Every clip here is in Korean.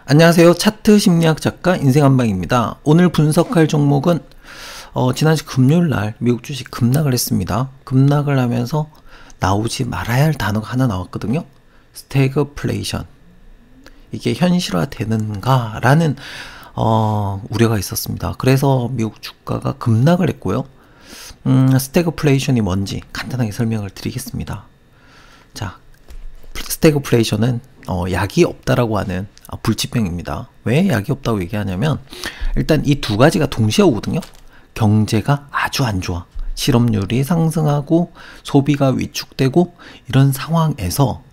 안녕하세요. 차트 심리학 작가 인생한방입니다. 오늘 분석할 종목은 지난주 금요일날 미국 주식 급락을 했습니다. 급락을 하면서 나오지 말아야 할 단어가 하나 나왔거든요. 스태그플레이션. 이게 현실화되는가 라는 우려가 있었습니다. 그래서 미국 주가가 급락을 했고요. 스태그플레이션이 뭔지 간단하게 설명을 드리겠습니다. 자, 스태그플레이션은 약이 없다라고 하는 불치병입니다. 왜 약이 없다고 얘기하냐면 일단 이 두 가지가 동시에 오거든요. 경제가 아주 안 좋아. 실업률이 상승하고 소비가 위축되고 이런 상황에서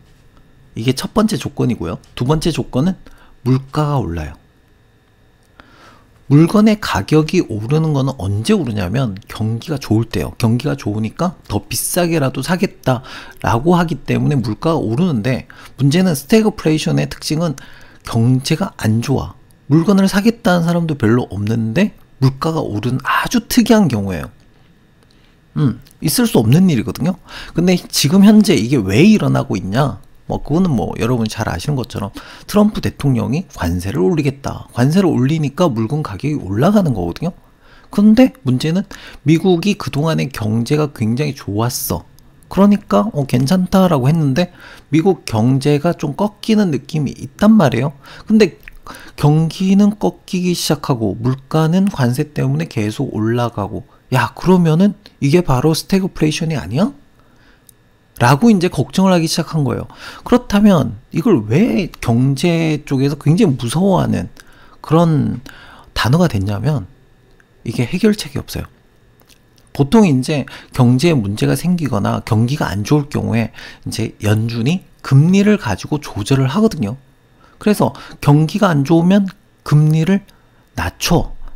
이게 첫 번째 조건이고요. 두 번째 조건은 물가가 올라요. 물건의 가격이 오르는 거는 언제 오르냐면 경기가 좋을 때요. 경기가 좋으니까 더 비싸게라도 사겠다라고 하기 때문에 물가가 오르는데, 문제는 스태그플레이션의 특징은 경제가 안 좋아. 물건을 사겠다는 사람도 별로 없는데 물가가 오르는 아주 특이한 경우예요. 있을 수 없는 일이거든요. 근데 지금 현재 이게 왜 일어나고 있냐? 그거는 여러분이 잘 아시는 것처럼 트럼프 대통령이 관세를 올리겠다. 관세를 올리니까 물건 가격이 올라가는 거거든요. 그런데 문제는 미국이 그동안의 경제가 굉장히 좋았어. 그러니까 괜찮다라고 했는데 미국 경제가 좀 꺾이는 느낌이 있단 말이에요. 근데 경기는 꺾이기 시작하고 물가는 관세 때문에 계속 올라가고, 야, 그러면은 이게 바로 스태그플레이션이 아니야? 라고 이제 걱정을 하기 시작한 거예요. 그렇다면 이걸 왜 경제 쪽에서 굉장히 무서워하는 그런 단어가 됐냐면 이게 해결책이 없어요. 보통 이제 경제에 문제가 생기거나 경기가 안 좋을 경우에 이제 연준이 금리를 가지고 조절을 하거든요. 그래서 경기가 안 좋으면 금리를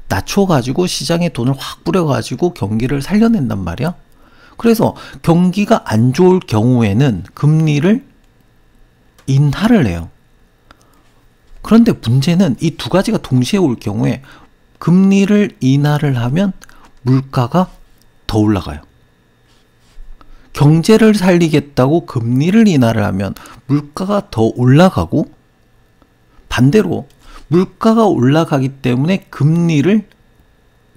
낮춰가지고 시장에 돈을 확 뿌려가지고 경기를 살려낸단 말이야. 그래서 경기가 안 좋을 경우에는 금리를 인하를 해요. 그런데 문제는 이 두 가지가 동시에 올 경우에 금리를 인하를 하면 물가가 더 올라가요. 경제를 살리겠다고 금리를 인하를 하면 물가가 더 올라가고, 반대로 물가가 올라가기 때문에 금리를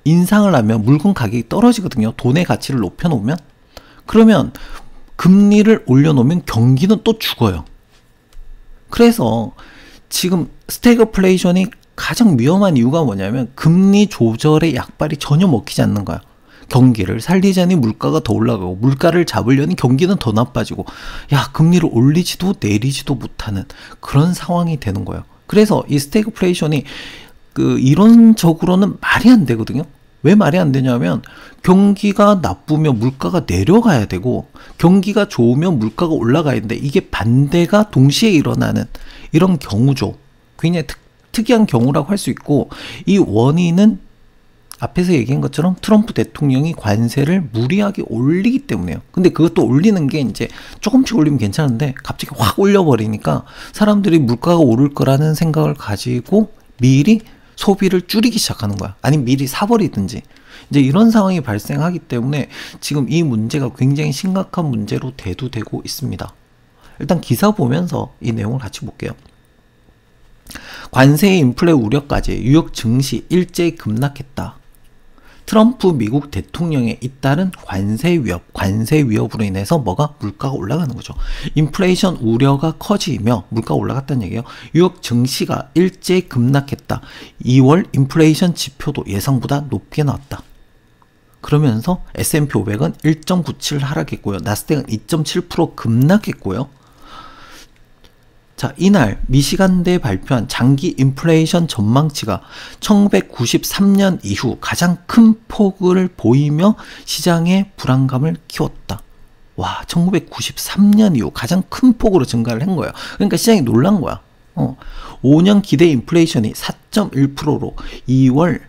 인상을 하면 물건 가격이 떨어지거든요. 돈의 가치를 높여놓으면. 그러면 금리를 올려놓으면 경기는 또 죽어요. 그래서 지금 스태그플레이션이 가장 위험한 이유가 뭐냐면 금리 조절의 약발이 전혀 먹히지 않는 거야. 경기를 살리자니 물가가 더 올라가고, 물가를 잡으려니 경기는 더 나빠지고, 금리를 올리지도 내리지도 못하는 그런 상황이 되는 거예요. 그래서 이 스태그플레이션이 이론적으로는 말이 안 되거든요. 왜 말이 안 되냐면 경기가 나쁘면 물가가 내려가야 되고 경기가 좋으면 물가가 올라가야 되는데 이게 반대가 동시에 일어나는 이런 경우죠. 굉장히 특이한 경우라고 할 수 있고, 이 원인은 앞에서 얘기한 것처럼 트럼프 대통령이 관세를 무리하게 올리기 때문에요. 근데 그것도 올리는 게 이제 조금씩 올리면 괜찮은데 갑자기 확 올려버리니까 사람들이 물가가 오를 거라는 생각을 가지고 미리 소비를 줄이기 시작하는 거야. 아니면 미리 사버리든지. 이제 이런 상황이 발생하기 때문에 지금 이 문제가 굉장히 심각한 문제로 대두되고 있습니다. 일단 기사 보면서 이 내용을 같이 볼게요. 관세의 인플레 우려까지 뉴욕 증시 일제히 급락했다. 트럼프 미국 대통령에 잇따른 관세 위협으로 인해서 물가가 올라가는 거죠. 인플레이션 우려가 커지며 물가가 올라갔다는 얘기예요. 뉴욕 증시가 일제히 급락했다. 2월 인플레이션 지표도 예상보다 높게 나왔다. 그러면서 S&P 500은 1.97 하락했고요. 나스닥은 2.7% 급락했고요. 자, 이날 미시간대에 발표한 장기 인플레이션 전망치가 1993년 이후 가장 큰 폭을 보이며 시장의 불안감을 키웠다. 와, 1993년 이후 가장 큰 폭으로 증가를 한 거예요. 그러니까 시장이 놀란 거야. 5년 기대 인플레이션이 4.1%로 2월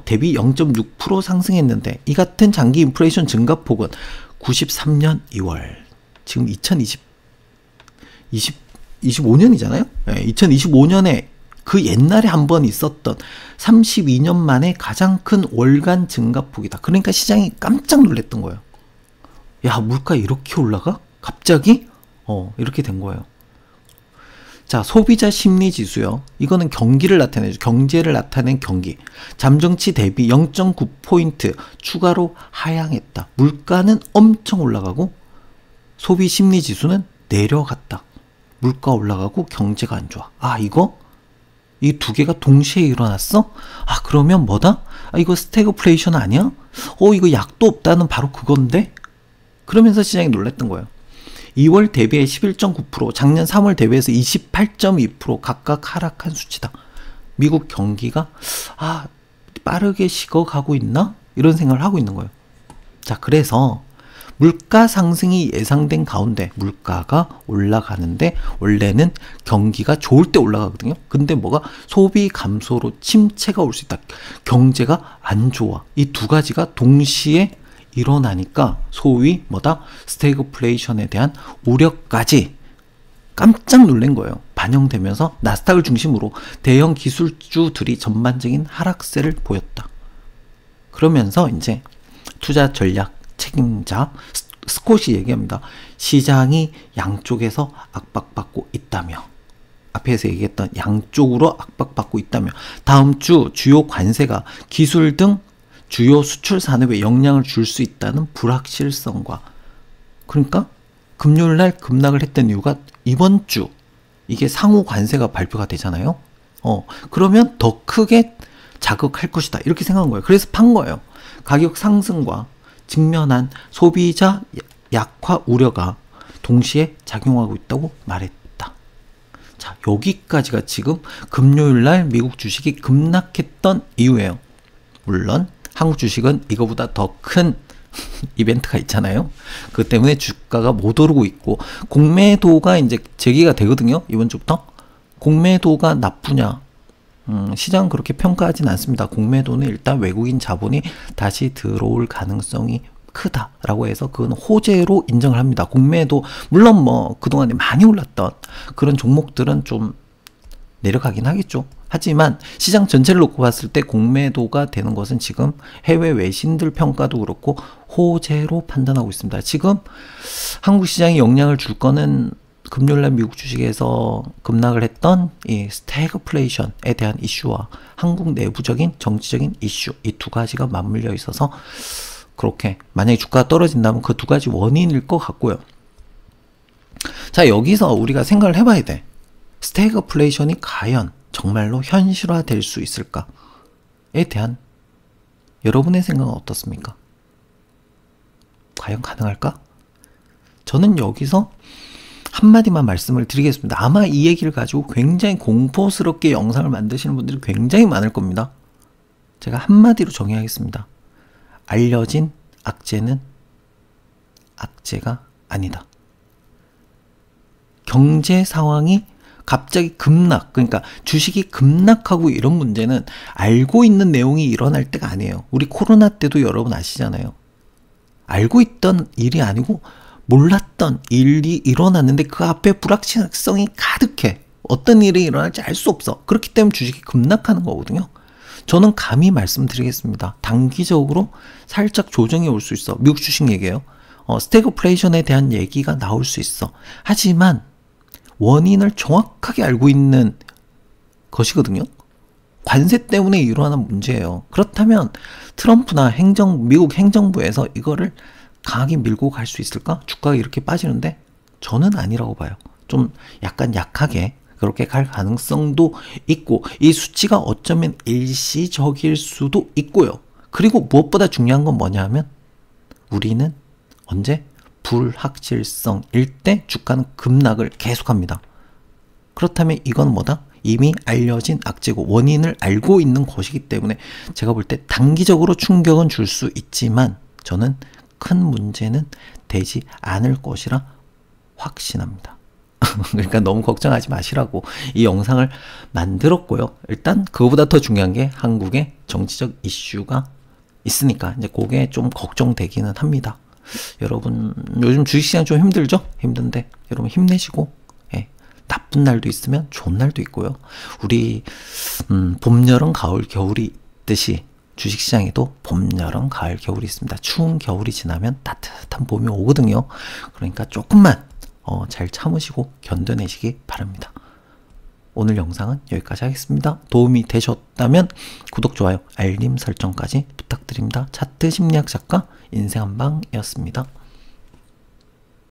대비 0.6% 상승했는데, 이 같은 장기 인플레이션 증가폭은 93년 2월, 지금 2025년이잖아요. 2025년에 그 옛날에 한번 있었던 32년 만에 가장 큰 월간 증가폭이다. 그러니까 시장이 깜짝 놀랐던 거예요. 야, 물가 이렇게 올라가? 갑자기? 이렇게 된 거예요. 자, 소비자 심리 지수요. 이거는 경기를 나타내죠. 경제를 나타낸 경기. 잠정치 대비 0.9포인트 추가로 하향했다. 물가는 엄청 올라가고 소비 심리 지수는 내려갔다. 물가 올라가고 경제가 안 좋아. 아, 이거? 이 두 개가 동시에 일어났어? 아, 그러면 뭐다? 아, 이거 스태그플레이션 아니야? 이거 약도 없다는 바로 그건데? 그러면서 시장이 놀랐던 거예요. 2월 대비해 11.9%, 작년 3월 대비해서 28.2% 각각 하락한 수치다. 미국 경기가 빠르게 식어가고 있나? 이런 생각을 하고 있는 거예요. 자, 그래서 물가 상승이 예상된 가운데 물가가 올라가는데 원래는 경기가 좋을 때 올라가거든요. 근데 뭐가 소비 감소로 침체가 올 수 있다. 경제가 안 좋아. 이 두 가지가 동시에 일어나니까 소위 뭐다? 스태그플레이션에 대한 우려까지 깜짝 놀란 거예요. 반영되면서 나스닥을 중심으로 대형 기술주들이 전반적인 하락세를 보였다. 그러면서 이제 투자 전략 책임자 스콧이 얘기합니다. 시장이 양쪽에서 압박받고 있다며. 앞에서 얘기했던 양쪽으로 압박받고 있다며. 다음 주 주요 관세가 기술 등 주요 수출 산업에 영향을 줄 수 있다는 불확실성과, 그러니까 금요일 날 급락을 했던 이유가 이번 주 이게 상호 관세가 발표가 되잖아요. 그러면 더 크게 자극할 것이다. 이렇게 생각한 거예요. 그래서 판 거예요. 가격 상승과 직면한 소비자 약화 우려가 동시에 작용하고 있다고 말했다. 자, 여기까지가 지금 금요일 날 미국 주식이 급락했던 이유예요. 물론 한국 주식은 이거보다 더 큰 이벤트가 있잖아요. 그 때문에 주가가 못 오르고 있고, 공매도가 이제 재개가 되거든요. 이번 주부터. 공매도가 나쁘냐? 시장은 그렇게 평가하진 않습니다. 공매도는 일단 외국인 자본이 다시 들어올 가능성이 크다라고 해서 그건 호재로 인정을 합니다. 공매도 물론 뭐 그동안에 많이 올랐던 그런 종목들은 좀 내려가긴 하겠죠. 하지만 시장 전체를 놓고 봤을 때 공매도가 되는 것은 지금 해외 외신들 평가도 그렇고 호재로 판단하고 있습니다. 지금 한국 시장에 영향을 줄 거는 금요일날 미국 주식에서 급락을 했던 이 스태그플레이션에 대한 이슈와 한국 내부적인 정치적인 이슈, 이 두 가지가 맞물려 있어서 그렇게 만약에 주가가 떨어진다면 그 두 가지 원인일 것 같고요. 자, 여기서 우리가 생각을 해봐야 돼. 스태그플레이션이 과연 정말로 현실화될 수 있을까에 대한 여러분의 생각은 어떻습니까? 과연 가능할까? 저는 여기서 한마디만 말씀을 드리겠습니다. 아마 이 얘기를 가지고 굉장히 공포스럽게 영상을 만드시는 분들이 굉장히 많을 겁니다. 제가 한마디로 정의하겠습니다. 알려진 악재는 악재가 아니다. 경제 상황이 갑자기 급락, 그러니까 주식이 급락하고 이런 문제는 알고 있는 내용이 일어날 때가 아니에요. 우리 코로나 때도 여러분 아시잖아요. 알고 있던 일이 아니고 몰랐던 일이 일어났는데 그 앞에 불확실성이 가득해. 어떤 일이 일어날지 알 수 없어. 그렇기 때문에 주식이 급락하는 거거든요. 저는 감히 말씀드리겠습니다. 단기적으로 살짝 조정이 올 수 있어. 미국 주식 얘기예요. 스태그플레이션에 대한 얘기가 나올 수 있어. 하지만 원인을 정확하게 알고 있는 것이거든요. 관세 때문에 일어나는 문제예요. 그렇다면 트럼프나 미국 행정부에서 이거를 강하게 밀고 갈 수 있을까? 주가가 이렇게 빠지는데 저는 아니라고 봐요. 좀 약간 약하게 그렇게 갈 가능성도 있고, 이 수치가 어쩌면 일시적일 수도 있고요. 그리고 무엇보다 중요한 건 뭐냐 하면 우리는 언제? 불확실성일 때 주가는 급락을 계속합니다. 그렇다면 이건 뭐다? 이미 알려진 악재고 원인을 알고 있는 것이기 때문에 제가 볼 때 단기적으로 충격은 줄 수 있지만 저는 큰 문제는 되지 않을 것이라 확신합니다. 그러니까 너무 걱정하지 마시라고 이 영상을 만들었고요. 일단 그거보다 더 중요한 게 한국의 정치적 이슈가 있으니까 이제 그게 좀 걱정되기는 합니다. 여러분 요즘 주식시장 좀 힘들죠? 힘든데 여러분 힘내시고, 나쁜 날도 있으면 좋은 날도 있고요. 우리 봄, 여름, 가을, 겨울이 있듯이 주식시장에도 봄, 여름, 가을, 겨울이 있습니다. 추운 겨울이 지나면 따뜻한 봄이 오거든요. 그러니까 조금만 잘 참으시고 견뎌내시기 바랍니다. 오늘 영상은 여기까지 하겠습니다. 도움이 되셨다면 구독, 좋아요, 알림 설정까지 부탁드립니다. 차트 심리학 작가 인생한방이었습니다.